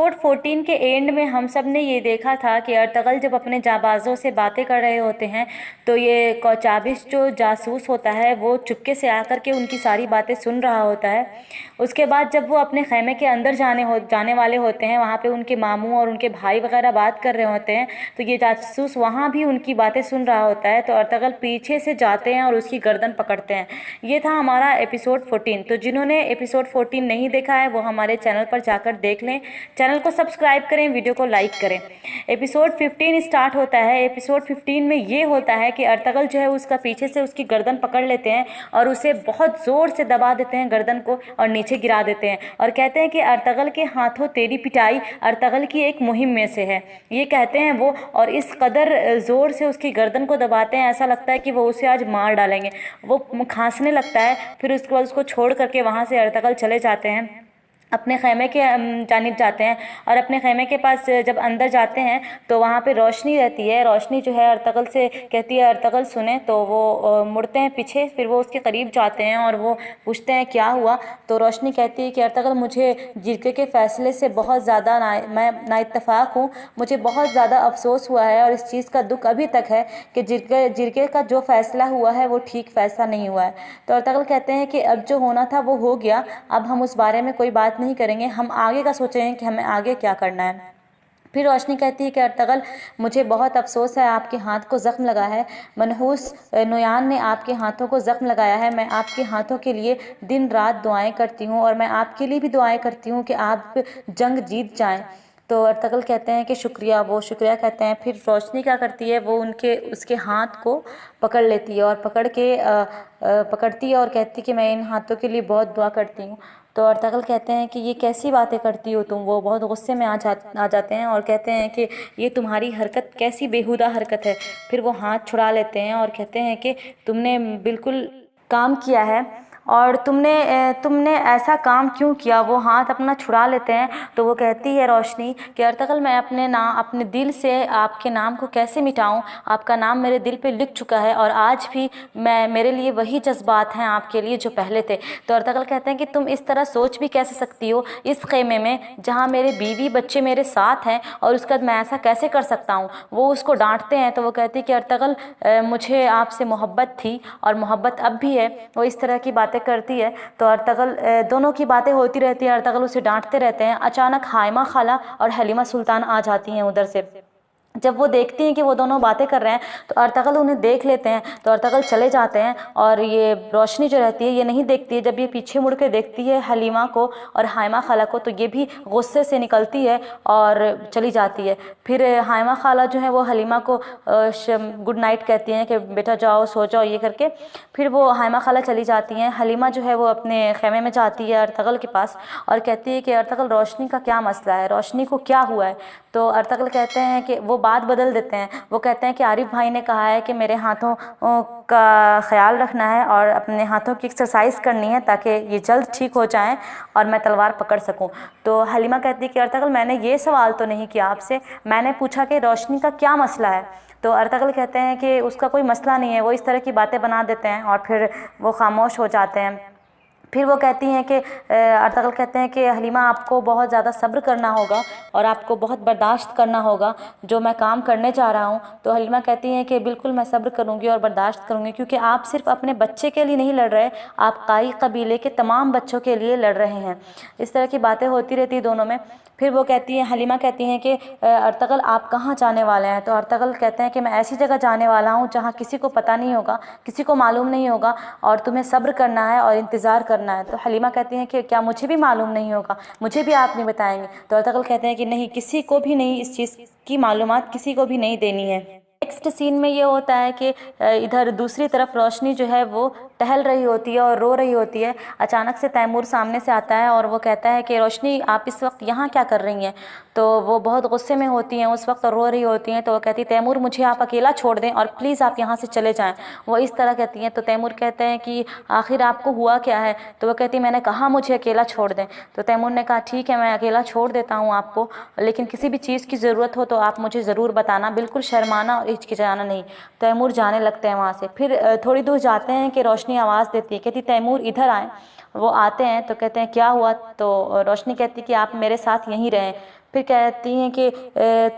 Episode 14 के and में हम सब ने ये देखा था कि अर्तगल जब अपने जाबाजों से बातें कर रहे होते हैं तो ये कौचाबिश जो जासूस होता है वो चुपके से आकर के उनकी सारी बातें सुन रहा होता है। उसके बाद जब वो अपने खैमे के अंदर जाने वाले होते हैं, वहाँ पे उनके मामू और उनके भाई वगैरह बात कर रहे होते हैं, तो ये जासूस वहाँ भी उनकी बातें सुन रहा होता है। तो अर्तगल पीछे से जाते हैं और उसकी गर्दन पकड़ते हैं। ये था हमारा एपिसोड 14। तो जिन्होंने एपिसोड 14 नहीं देखा है वो हमारे चैनल पर जाकर देख लें। चैनल को सब्सक्राइब करें, वीडियो को लाइक करें। एपिसोड 15 स्टार्ट होता है। एपिसोड 15 में ये होता है कि अर्तगल जो है उसका पीछे से उसकी गर्दन पकड़ लेते हैं और उसे बहुत ज़ोर से दबा देते हैं गर्दन को और नीचे गिरा देते हैं और कहते हैं कि अर्तगल के हाथों तेरी पिटाई अर्तगल की एक मुहिम में से है, ये कहते हैं वो। और इस कदर ज़ोर से उसकी गर्दन को दबाते हैं, ऐसा लगता है कि वो उसे आज मार डालेंगे। वो खांसने लगता है। फिर उसके बाद उसको छोड़ करके वहाँ से अर्तगल चले जाते हैं, अपने खैमे के जानिब जाते हैं। और अपने खैमे के पास जब अंदर जाते हैं तो वहाँ पे रोशनी रहती है। रोशनी जो है अर्तगल से कहती है अर्तगल सुने, तो वो मुड़ते हैं पीछे। फिर वो उसके करीब जाते हैं और वो पूछते हैं क्या हुआ। तो रोशनी कहती है कि अर्तगल मुझे जिरके के फ़ैसले से बहुत ज़्यादा मैं नाइत्तफ़ाक़ हूँ। मुझे बहुत ज़्यादा अफसोस हुआ है और इस चीज़ का दुख अभी तक है कि जिरके का जो फ़ैसला हुआ है वो ठीक फ़ैसला नहीं हुआ है। तो अर्तगल कहते हैं कि अब जो होना था वो हो गया, अब हम उस बारे में कोई बात नहीं करेंगे, हम आगे का सोचेंगे कि हमें आगे क्या करना है। फिर रोशनी कहती है कि अर्तगल मुझे बहुत अफसोस है, आपके हाथ को ज़ख्म लगा है। मनहूस नुयान ने आपके हाथों को ज़ख्म लगाया है। मैं आपके हाथों के लिए दिन रात दुआएं करती हूँ और मैं आपके लिए भी दुआएं करती हूँ कि आप जंग जीत जाएं। तो अर्तगल कहते हैं कि शुक्रिया, वो शुक्रिया कहते हैं। फिर रोशनी क्या करती है, वो उसके हाथ को पकड़ लेती है और पकड़ती है और कहती है कि मैं इन हाथों के लिए बहुत दुआ करती हूँ। तो अर्तगल कहते हैं कि ये कैसी बातें करती हो तुम। वो बहुत गुस्से में आ जाते हैं और कहते हैं कि ये तुम्हारी हरकत कैसी बेहुदा हरकत है। फिर वो हाथ छुड़ा लेते हैं और कहते हैं कि तुमने बिल्कुल काम किया है और तुमने ऐसा काम क्यों किया। वो हाथ अपना छुड़ा लेते हैं। तो वो कहती है रोशनी कि अर्तगल मैं अपने दिल से आपके नाम को कैसे मिटाऊं। आपका नाम मेरे दिल पे लिख चुका है और आज भी मेरे लिए वही जज्बात हैं आपके लिए जो पहले थे। तो अर्तगल कहते हैं कि तुम इस तरह सोच भी कैसे सकती हो इस खेमे में जहाँ मेरे बीवी बच्चे मेरे साथ हैं, और उसके बाद मैं ऐसा कैसे कर सकता हूँ। वो उसको डांटते हैं। तो वो कहती है कि अर्तगल मुझे आपसे मोहब्बत थी और मोहब्बत अब भी है। वो इस तरह की बातें करती है। तो अर्तगल दोनों की बातें होती रहती है, अर्तगल उसे डांटते रहते हैं। अचानक हाइमा खाला और हलीमा सुल्तान आ जाती हैं उधर से। जब वो देखती हैं कि वो दोनों बातें कर रहे हैं तो अर्तगल उन्हें देख लेते हैं। तो अर्तगल चले जाते हैं और ये रोशनी जो रहती है ये नहीं देखती है। जब ये पीछे मुड़ के देखती है हलीमा को और हाइमा खाला को तो ये भी गुस्से से निकलती है और चली जाती है। फिर हाइमा खाला जो है वो हलीमा को गुड नाइट कहती हैं कि बेटा जाओ सो जाओ ये करके। फिर वो हाइमा खाला चली जाती हैं। हलीमा जो है वो अपने खेमे में जाती है अर्तगल के पास और कहती है कि अर्तगल रोशनी का क्या मसला है, रोशनी को क्या हुआ है। तो अर्तगल कहते हैं कि वो बात बदल देते हैं। वो कहते हैं कि आरिफ भाई ने कहा है कि मेरे हाथों का ख्याल रखना है और अपने हाथों की एक्सरसाइज करनी है ताकि ये जल्द ठीक हो जाएं और मैं तलवार पकड़ सकूं। तो हलीमा कहती है कि अर्तगल मैंने ये सवाल तो नहीं किया आपसे, मैंने पूछा कि रोशनी का क्या मसला है। तो अर्तगल कहते हैं कि उसका कोई मसला नहीं है। वो इस तरह की बातें बना देते हैं और फिर वो खामोश हो जाते हैं। फिर वो कहती हैं कि अर्तगल कहते हैं कि हलीमा आपको बहुत ज़्यादा सब्र करना होगा और आपको बहुत बर्दाश्त करना होगा जो मैं काम करने जा रहा हूँ। तो हलीमा कहती हैं कि बिल्कुल मैं सब्र करूँगी और बर्दाश्त करूँगी, क्योंकि आप सिर्फ अपने बच्चे के लिए नहीं लड़ रहे, आप काई कबीले के तमाम बच्चों के लिए लड़ रहे हैं। इस तरह की बातें होती रहती दोनों में। फिर वो कहती हैं, हलीमा कहती हैं कि अर्तगल आप कहाँ जाने वाले हैं। तो अर्तगल कहते हैं कि मैं ऐसी जगह जाने वाला हूँ जहाँ किसी को पता नहीं होगा, किसी को मालूम नहीं होगा और तुम्हें सब्र करना है और इंतज़ार करना है। तो हलीमा कहती हैं कि क्या मुझे भी मालूम नहीं होगा, मुझे भी आप नहीं बताएंगे। तो अर्तगल कहते हैं कि नहीं, किसी को भी नहीं, इस चीज़ की मालूमात किसी को भी नहीं देनी है। नेक्स्ट सीन में ये होता है कि इधर दूसरी तरफ रोशनी जो है वो टहल रही होती है और रो रही होती है। अचानक से तैमूर सामने से आता है और वो कहता है कि रोशनी आप इस वक्त यहाँ क्या कर रही हैं। तो वो बहुत गुस्से में होती हैं उस वक्त, रो रही होती हैं। तो वो कहती है तैमूर मुझे आप अकेला छोड़ दें और प्लीज़ आप यहाँ से चले जाएँ। वो इस तरह कहती हैं। तो तैमूर कहते हैं कि आखिर आपको हुआ क्या है। तो वो कहती है मैंने कहा मुझे अकेला छोड़ दें। तो तैमूर ने कहा ठीक है मैं अकेला छोड़ देता हूँ आपको, लेकिन किसी भी चीज़ की ज़रूरत हो तो आप मुझे ज़रूर बताना, बिल्कुल शर्माना और हिचकिचाना नहीं। तैमूर जाने लगते हैं वहाँ से। फिर थोड़ी दूर जाते हैं कि रोशनी आवाज़ देती है, कहती तैमूर इधर आए। वो आते हैं तो कहते हैं क्या हुआ, तो रोशनी कहती है कि आप मेरे साथ यहीं रहें। फिर कहती हैं कि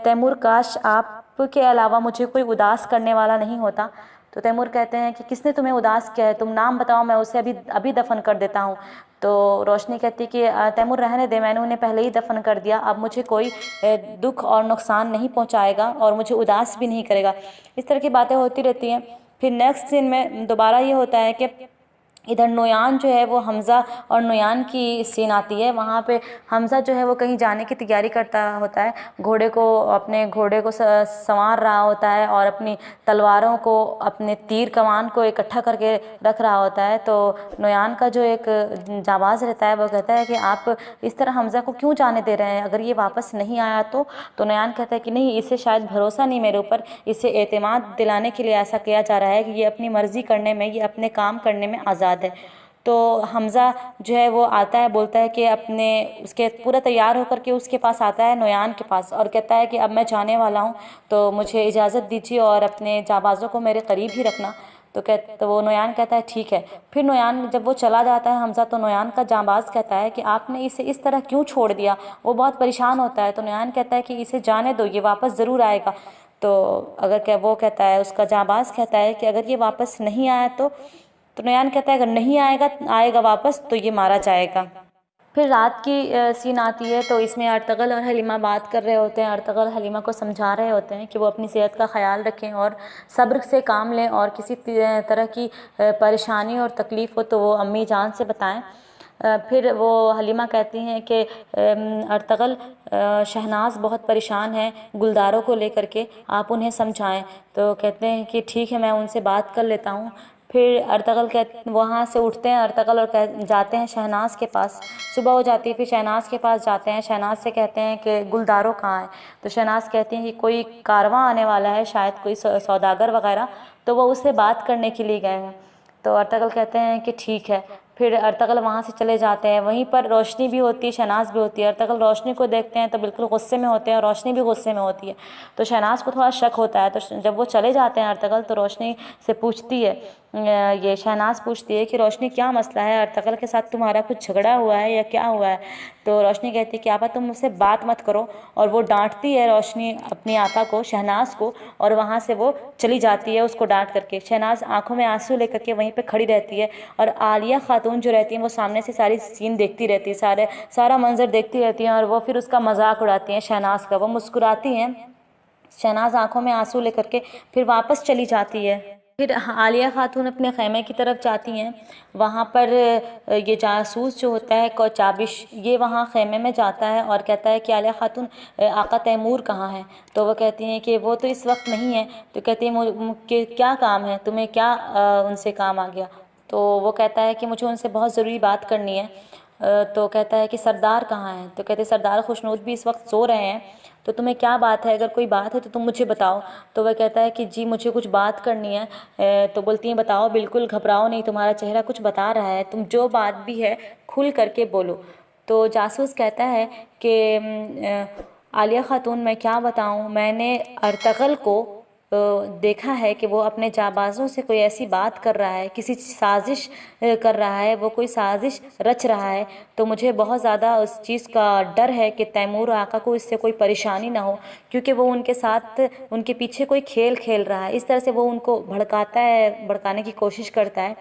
तैमूर, काश आपके अलावा मुझे कोई उदास करने वाला नहीं होता। तो तैमूर कहते हैं कि किसने तुम्हें उदास किया है, तुम नाम बताओ, मैं उसे अभी अभी दफन कर देता हूँ। तो रोशनी कहती है कि तैमूर रहने दे, मैंने उन्हें पहले ही दफन कर दिया, अब मुझे कोई दुख और नुकसान नहीं पहुँचाएगा और मुझे उदास भी नहीं करेगा। इस तरह की बातें होती रहती हैं। फिर नेक्स्ट सीन में दोबारा ये होता है कि इधर नोयान जो है वो हमज़ा और नोयान की सीन आती है। वहाँ पे हमज़ा जो है वो कहीं जाने की तैयारी करता होता है, अपने घोड़े को संवार रहा होता है और अपनी तलवारों को, अपने तीर कमान को इकट्ठा करके रख रहा होता है। तो नोयान का जो एक जाबाज रहता है वो कहता है कि आप इस तरह हमज़ा को क्यों जाने दे रहे हैं, अगर ये वापस नहीं आया तो नोयान कहता है कि नहीं, इसे शायद भरोसा नहीं मेरे ऊपर, इसे एतमाद दिलाने के लिए ऐसा किया जा रहा है कि ये अपनी मर्ज़ी करने में, ये अपने काम करने में आज़ाद है। तो हमज़ा जो है वो आता है, बोलता है कि उसके पूरा तैयार होकर के उसके पास आता है, नोयान के पास, और कहता है कि अब मैं जाने वाला हूँ, तो मुझे इजाज़त दीजिए और अपने जाबाज़ों को मेरे करीब ही रखना। तो वो नोयान कहता है ठीक है। फिर नोयान जब वो चला जाता है हमज़ा, तो नोयान का जाबाज़ कहता है कि आपने इसे इस तरह क्यों छोड़ दिया, वो बहुत परेशान होता है। तो नोयान कहता है कि इसे जाने दो, ये वापस ज़रूर आएगा। तो वो कहता है, उसका जाबाज़ कहता है कि अगर ये वापस नहीं आया तो नोयान कहता है अगर नहीं आएगा वापस तो ये मारा जाएगा। फिर रात की सीन आती है, तो इसमें अर्तगल और हलीमा बात कर रहे होते हैं। अर्तगल हलीमा को समझा रहे होते हैं कि वो अपनी सेहत का ख्याल रखें और सब्र से काम लें, और किसी तरह की परेशानी और तकलीफ़ हो तो वो अम्मी जान से बताएं। फिर वो हलीमा कहती हैं कि अर्तगल, शहनाज बहुत परेशान है गुलदारों को लेकर के, आप उन्हें समझाएं। तो कहते हैं कि ठीक है, मैं उनसे बात कर लेता हूँ। फिर वहाँ से उठते हैं अर्तगल और जाते हैं शहनाज के पास। सुबह हो जाती है, फिर शहनाज के पास जाते हैं, शहनाज से कहते हैं कि गुलदारों कहाँ है। तो शहनाज कहती हैं कि कोई कारवां आने वाला है, शायद कोई सौदागर वगैरह, तो वो उससे बात करने के लिए गए हैं। तो अर्तगल कहते हैं कि ठीक है। फिर अर्तगल वहाँ से चले जाते हैं। वहीं पर रोशनी भी होती है, शहनाज भी होती है। अर्तगल रोशनी को देखते हैं तो बिल्कुल गुस्से में होते हैं और रोशनी भी गुस्से में होती है। तो शहनाज को थोड़ा शक होता है। तो जब वो चले जाते हैं अर्तगल, तो रोशनी से पूछती है, ये शहनाज पूछती है कि रोशनी क्या मसला है, अर्तगल के साथ तुम्हारा कुछ झगड़ा हुआ है या क्या हुआ है। तो रोशनी कहती है कि आपा तुम मुझसे बात मत करो, और वो डांटती है रोशनी अपनी आपा को, शहनाज को, और वहाँ से वो चली जाती है उसको डांट करके। शहनाज आंखों में आंसू लेकर के वहीं पे खड़ी रहती है, और आलिया खातून जो रहती हैं वो सामने से सारी सीन देखती रहती है, सारा मंजर देखती रहती हैं, और वो फिर उसका मजाक उड़ाती हैं शहनाज का। वो मुस्कुराती हैं, शहनाज आंखों में आंसू लेकर के फिर वापस चली जाती है। फिर आलिया खातून अपने ख़ैमे की तरफ जाती हैं। वहाँ पर ये जासूस जो होता है कौचाबिश, ये वहाँ ख़ैमे में जाता है और कहता है कि आलिया खातून, आका तैमूर कहाँ है। तो वो कहती हैं कि वो तो इस वक्त नहीं है। तो कहती है कि क्या काम है तुम्हें, क्या उनसे काम आ गया। तो वो कहता है कि मुझे उनसे बहुत ज़रूरी बात करनी है। तो कहता है कि सरदार कहाँ हैं। तो कहते हैं सरदार खुशनूद भी इस वक्त सो रहे हैं, तो तुम्हें क्या बात है, अगर कोई बात है तो तुम मुझे बताओ। तो वह कहता है कि जी मुझे कुछ बात करनी है। तो बोलती हैं बताओ, बिल्कुल घबराओ नहीं, तुम्हारा चेहरा कुछ बता रहा है, तुम जो बात भी है खुल करके बोलो। तो जासूस कहता है कि आलिया खातून मैं क्या बताऊं, मैंने अर्तगल को देखा है कि वो अपने जाबाज़ों से कोई ऐसी बात कर रहा है, किसी साजिश कर रहा है, वो कोई साजिश रच रहा है। तो मुझे बहुत ज़्यादा उस चीज़ का डर है कि तैमूर आका को इससे कोई परेशानी ना हो, क्योंकि वो उनके साथ, उनके पीछे कोई खेल खेल रहा है। इस तरह से वो उनको भड़काने की कोशिश करता है।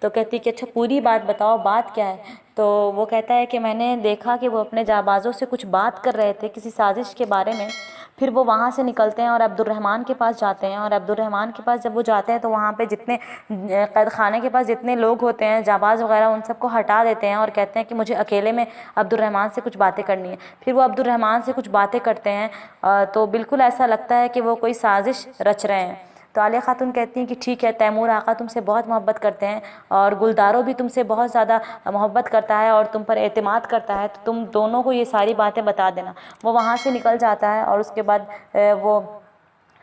तो कहती कि अच्छा पूरी बात बताओ, बात क्या है। तो वो कहता है कि मैंने देखा कि वो अपने जाबाज़ों से कुछ बात कर रहे थे किसी साजिश के बारे में। फिर वो वहाँ से निकलते हैं और अब्दुर्रहमान के पास जाते हैं, और अब्दुर्रहमान के पास जब वो जाते हैं तो वहाँ पे जितने कैद खाने के पास जितने लोग होते हैं जाबाज़ वगैरह, उन सबको हटा देते हैं और कहते हैं कि मुझे अकेले में अब्दुर्रहमान से कुछ बातें करनी है। फिर वो अब्दुर्रहमान से कुछ बातें करते हैं, तो बिल्कुल ऐसा लगता है कि वो कोई साजिश रच रहे हैं। तो आलिया खातून कहती हैं कि ठीक है, तैमूर आका तुमसे बहुत मोहब्बत करते हैं और गुलदारो भी तुमसे बहुत ज़्यादा मोहब्बत करता है और तुम पर एतमाद करता है, तो तुम दोनों को ये सारी बातें बता देना। वो वहाँ से निकल जाता है और उसके बाद वो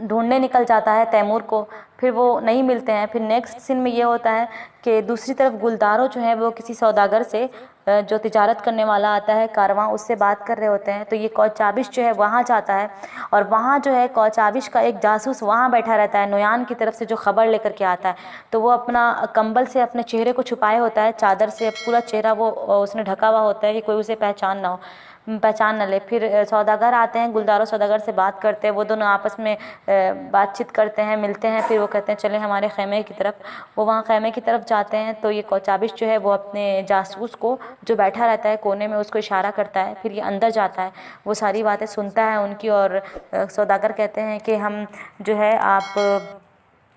ढूंढने निकल जाता है तैमूर को। फिर वो नहीं मिलते हैं। फिर नेक्स्ट सीन में ये होता है कि दूसरी तरफ गुलदारो जो है वो किसी सौदागर से जो तिजारत करने वाला आता है कारवां, उससे बात कर रहे होते हैं। तो ये कौचाबिश जो है वहाँ जाता है और वहाँ जो है कौचाबिश का एक जासूस वहाँ बैठा रहता है, नुयान की तरफ से जो खबर लेकर के आता है। तो वो अपना कंबल से अपने चेहरे को छुपाए होता है, चादर से पूरा चेहरा वो उसने ढका हुआ होता है कि कोई उसे पहचान न ले। फिर सौदागर आते हैं, गुलदारो सौदागर से बात करते हैं, वो दोनों आपस में बातचीत करते हैं, मिलते हैं। फिर वो कहते हैं चले हमारे खेमे की तरफ। वो वहाँ खेमे की तरफ जाते हैं तो ये कौचाबिश जो है वो अपने जासूस को जो बैठा रहता है कोने में उसको इशारा करता है। फिर ये अंदर जाता है, वो सारी बातें सुनता है उनकी। और सौदागर कहते हैं कि हम जो है आप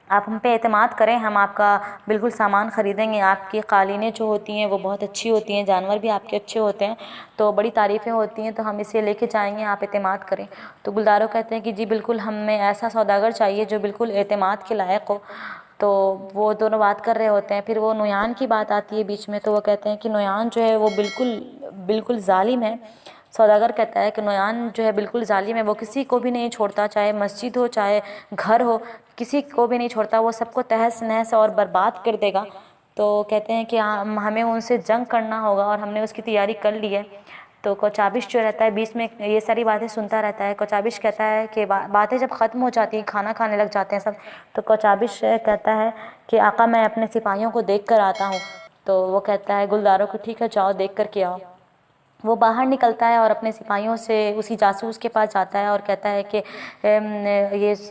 हम पे एतमाद करें, हम आपका बिल्कुल सामान ख़रीदेंगे। आपकी क़ालीनें जो होती हैं वो बहुत अच्छी होती हैं, जानवर भी आपके अच्छे होते हैं, तो बड़ी तारीफ़ें होती हैं, तो हम इसे लेके जाएंगे, आप एतमाद करें। तो गुलदारो कहते हैं कि जी बिल्कुल, हमें ऐसा सौदागर चाहिए जो बिल्कुल एतमाद के लायक हो। तो वो दोनों बात कर रहे होते हैं। फिर वो नुयान की बात आती है बीच में, तो वो कहते हैं कि नुयान जो है वो बिल्कुल ज़ालिम है। सौदागर कहता है कि नुयान जो है बिल्कुल ज़ालिम है, वो किसी को भी नहीं छोड़ता, चाहे मस्जिद हो चाहे घर हो, किसी को भी नहीं छोड़ता, वो सबको तहस नहस और बर्बाद कर देगा। तो कहते हैं कि हमें उनसे जंग करना होगा और हमने उसकी तैयारी कर ली है। तो कौचाबिश जो रहता है बीच में ये सारी बातें सुनता रहता है। कौचाबिश कहता है कि बातें जब ख़त्म हो जाती हैं, खाना खाने लग जाते हैं सब, तो कौचाबिश कहता है कि आका मैं अपने सिपाहियों को देख कर आता हूँ। तो वो कहता है गुलदारों को ठीक है जाओ देख कर के आओ। वो बाहर निकलता है और अपने सिपाहियों से उसी जासूस के पास जाता है और कहता है कि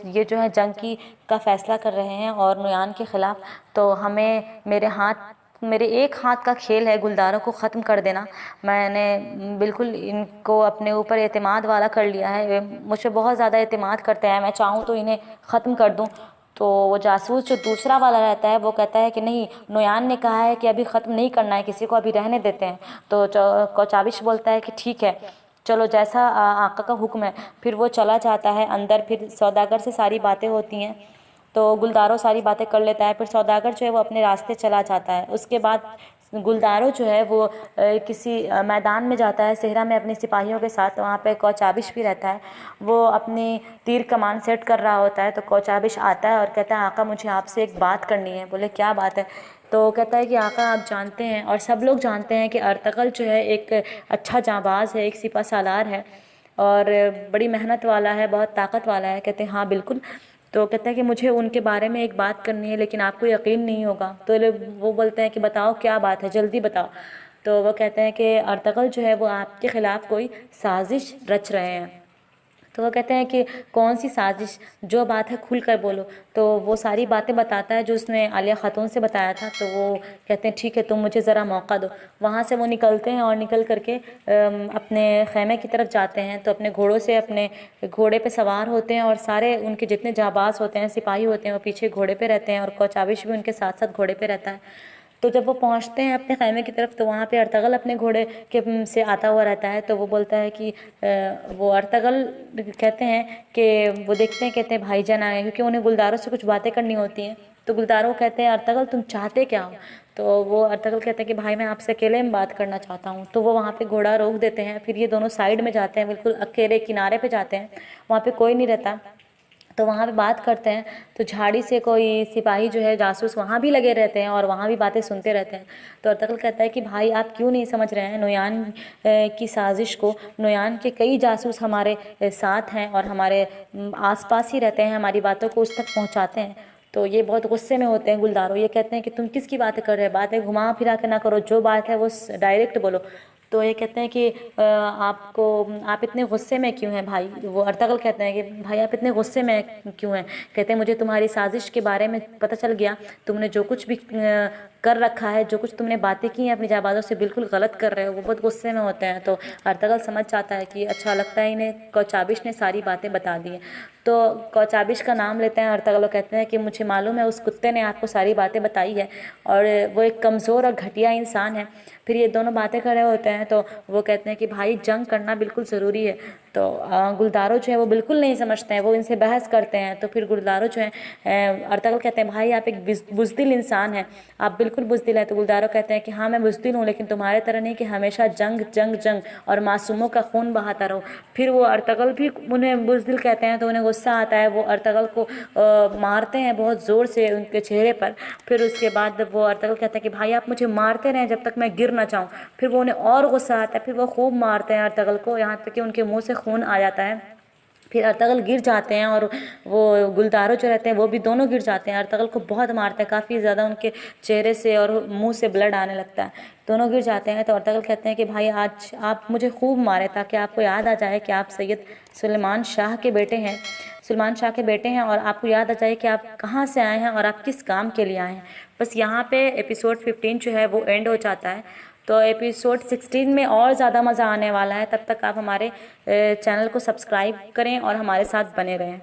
ये जो है जंग का फ़ैसला कर रहे हैं और नुयान के ख़िलाफ़, तो हमें मेरे एक हाथ का खेल है गुलदारों को ख़त्म कर देना। मैंने बिल्कुल इनको अपने ऊपर एतमाद वाला कर लिया है, मुझ पर बहुत ज़्यादा एतमाद करते हैं, मैं चाहूँ तो इन्हें ख़त्म कर दूँ। तो वो जासूस जो दूसरा वाला रहता है वो कहता है कि नहीं, नुयान ने कहा है कि अभी ख़त्म नहीं करना है किसी को, अभी रहने देते हैं। तो कौचाबिश बोलता है कि ठीक है चलो, जैसा आका का हुक्म है। फिर वो चला जाता है अंदर। फिर सौदागर से सारी बातें होती हैं, तो गुलदारो सारी बातें कर लेता है। फिर सौदागर जो है वो अपने रास्ते चला जाता है। उसके बाद गुलदारो जो है वो किसी मैदान में जाता है सेहरा में अपने सिपाहियों के साथ। वहाँ पे कौचाबिश भी रहता है, वो अपनी तीर कमान सेट कर रहा होता है। तो कौचाबिश आता है और कहता है आका मुझे आपसे एक बात करनी है। बोले क्या बात है? तो कहता है कि आका आप जानते हैं और सब लोग जानते हैं कि अर्तगल जो है एक अच्छा जांबाज है, एक सिपा सालार है और बड़ी मेहनत वाला है, बहुत ताकत वाला है। कहते हैं हाँ बिल्कुल। तो कहता है कि मुझे उनके बारे में एक बात करनी है लेकिन आपको यकीन नहीं होगा। तो वो बोलते हैं कि बताओ क्या बात है, जल्दी बताओ। तो वो कहते हैं कि अर्तगल जो है वो आपके ख़िलाफ़ कोई साजिश रच रहे हैं। तो वो कहते हैं कि कौन सी साजिश, जो बात है खुल कर बोलो। तो वो सारी बातें बताता है जो उसने आलिया खातून से बताया था। तो वो कहते हैं ठीक है तुम मुझे ज़रा मौका दो। वहाँ से वो निकलते हैं और निकल करके अपने खेमे की तरफ जाते हैं। तो अपने घोड़ों से अपने घोड़े पे सवार होते हैं और सारे उनके जितने जाबाज होते हैं, सिपाही होते हैं, वो पीछे घोड़े पे रहते हैं और कौचाबिश भी उनके साथ साथ घोड़े पे रहता है। तो जब वो पहुंचते हैं अपने खेमे की तरफ, तो वहाँ पे अर्तगल अपने घोड़े के से आता हुआ रहता है। तो वो बोलता है कि वो अर्तगल कहते हैं कि वो देखते हैं, कहते हैं भाईजान आए, क्योंकि उन्हें गुलदारों से कुछ बातें करनी होती हैं। तो गुलदारों कहते हैं अर्तगल तुम चाहते क्या हो? तो वो अर्तगल कहते हैं कि भाई मैं आपसे अकेले में बात करना चाहता हूँ। तो वो वहाँ पे घोड़ा रोक देते हैं। फिर ये दोनों साइड में जाते हैं, बिल्कुल अकेले किनारे पे जाते हैं, वहाँ पे कोई नहीं रहता। तो वहाँ पे बात करते हैं। तो झाड़ी से कोई सिपाही जो है जासूस वहाँ भी लगे रहते हैं और वहाँ भी बातें सुनते रहते हैं। तो अर्तगल कहता है कि भाई आप क्यों नहीं समझ रहे हैं नुयान की साजिश को? नुयान के कई जासूस हमारे साथ हैं और हमारे आसपास ही रहते हैं, हमारी बातों को उस तक पहुँचाते हैं। तो ये बहुत गुस्से में होते हैं गुलदारो। ये कहते हैं कि तुम किसकी बातें कर रहे हो, बातें घुमा फिरा के ना करो, जो बात है वो डायरेक्ट बोलो। तो ये कहते हैं कि आप इतने गुस्से में क्यों हैं भाई? वो अर्तगल कहते हैं कि भाई आप इतने गुस्से में क्यों हैं? कहते हैं मुझे तुम्हारी साजिश के बारे में पता चल गया, तुमने जो कुछ भी कर रखा है, जो कुछ तुमने बातें की हैं अपनी जाबाजों से, बिल्कुल गलत कर रहे हो। वो बहुत गुस्से में होते हैं। तो अर्तगल समझ जाता है कि अच्छा लगता है इन्हें कौचाबिश ने सारी बातें बता दी हैं। तो कौचाबिश का नाम लेते हैं अर्तगल, कहते हैं कि मुझे मालूम है उस कुत्ते ने आपको सारी बातें बताई है और वो एक कमज़ोर और घटिया इंसान है। फिर ये दोनों बातें कर रहे होते हैं। तो वो कहते हैं कि भाई जंग करना बिल्कुल ज़रूरी है। तो गुलदारो जो है वो बिल्कुल नहीं समझते हैं, वो इनसे बहस करते हैं। तो फिर गुलदारो जो है अर्तगल कहते हैं भाई आप एक बुज़दिल इंसान हैं, आप बिल्कुल बुज़दिल हैं। तो गुलदारो कहते हैं कि हाँ मैं बुज़दिल हूँ, लेकिन तुम्हारे तरह नहीं कि हमेशा जंग जंग जंग और मासूमों का खून बहाता रहो। फिर वो अर्तगल भी उन्हें बुज़दिल कहते हैं, तो उन्हें गुस्सा आता है वो अर्तगल को मारते हैं बहुत ज़ोर से उनके चेहरे पर। फिर उसके बाद वो अर्तगल कहता है कि भाई आप मुझे मारते रहें जब तक मैं गिर ना जाऊँ। फिर वो उन्हें और गुस्सा आता है, फिर वो खूब मारते हैं अर्तगल को, यहाँ तक कि उनके मुँह से खून आ जाता है। फिर अर्तगल गिर जाते हैं और वो गुलदारो जो रहते हैं वो भी दोनों गिर जाते हैं। अर्तगल को बहुत मारते हैं, काफ़ी ज़्यादा उनके चेहरे से और मुंह से ब्लड आने लगता है, दोनों गिर जाते हैं। तो अर्तगल कहते हैं कि भाई आज आप मुझे खूब मारे ताकि आपको याद आ जाए कि आप सैयद सुलेमान शाह के बेटे हैं, सुलेमान शाह के बेटे हैं, और आपको याद आ जाए कि आप कहाँ से आए हैं और आप किस काम के लिए आए हैं। बस यहाँ पे एपिसोड 15 जो है वो एंड हो जाता है। तो एपिसोड 16 में और ज़्यादा मज़ा आने वाला है। तब तक आप हमारे चैनल को सब्सक्राइब करें और हमारे साथ बने रहें।